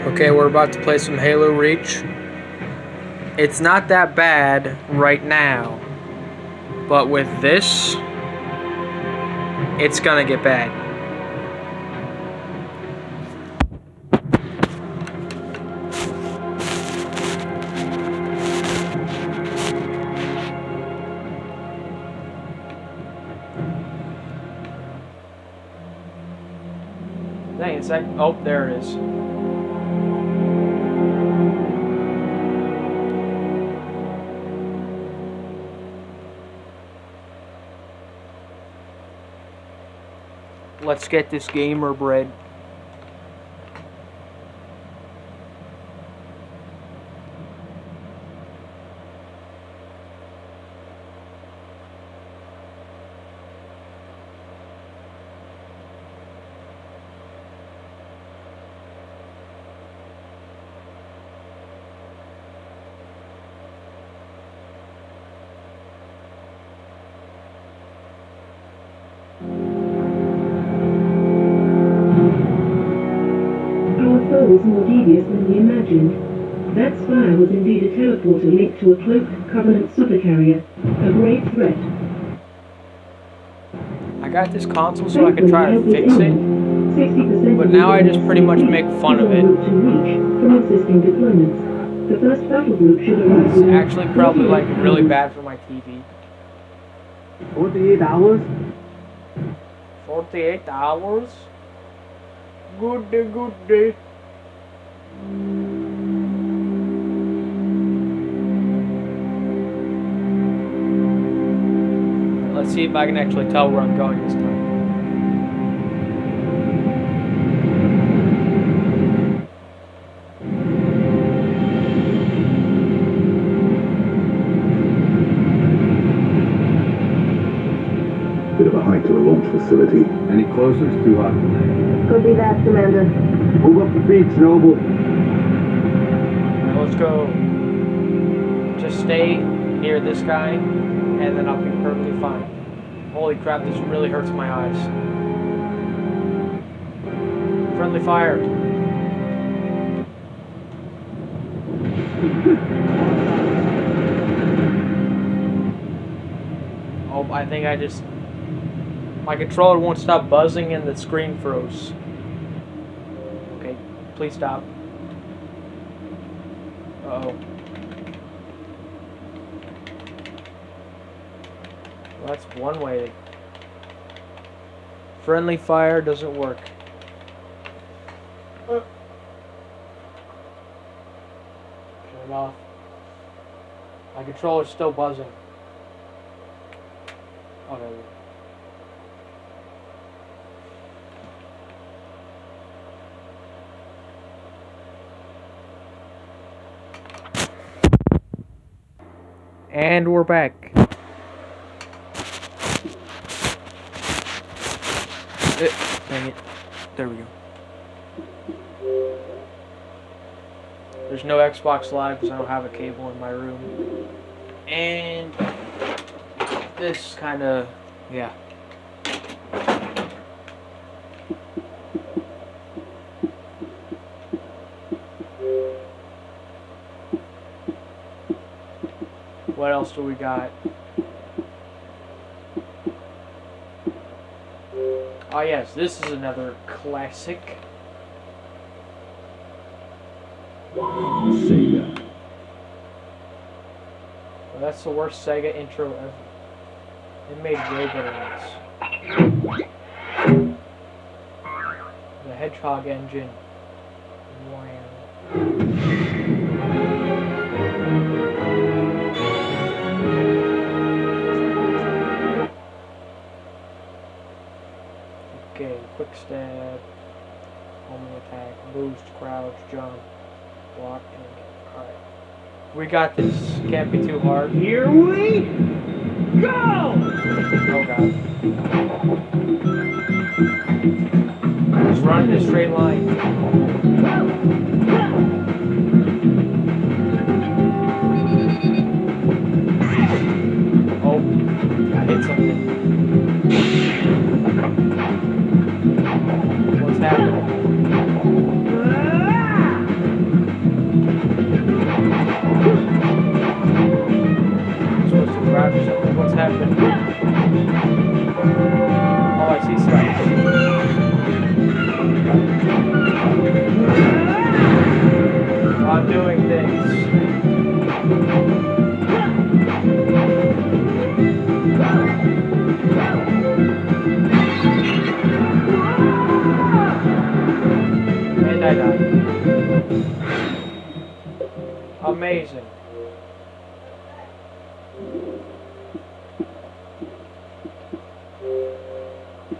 Okay, we're about to play some Halo Reach. It's not that bad right now, but with this, it's gonna get bad. Dang, it's like, oh, there it is. Let's get this gamer bread. Was more devious than we imagined. That spire was indeed a teleporter linked to a cloaked Covenant supercarrier, a great threat. I got this console so I could try to fix it, but now I just pretty much make fun of it. It's actually probably like really bad for my TV. 48 hours? 48 hours? Good day, good day. Let's see if I can actually tell where I'm going this time. Bit of a hike to the launch facility. Any closer? It's too hot tonight. Copy that, Commander. Move up the beach, Noble. Let's go. Just stay near this guy, and then I'll be perfectly fine. Holy crap, this really hurts my eyes. Friendly fire. Oh, I think I just... My controller won't stop buzzing and the screen froze. Okay, please stop. Uh-oh. Well, that's one way. Friendly fire doesn't work. Turn it off. My controller's still buzzing. Oh, there we go. And we're back. Dang it. There we go. There's no Xbox Live because I don't have a cable in my room. And this kind of, yeah. What else do we got? Oh yes, this is another classic. Sega. Well, that's the worst Sega intro ever. It made way better ones. The Hedgehog engine. Wow. Okay, quick stab, homing attack, boost, crouch, jump, block, and alright. We got this. Can't be too hard. Here we go! Oh god. Just run in a straight line. Oh, I hit something. What's happening? Amazing.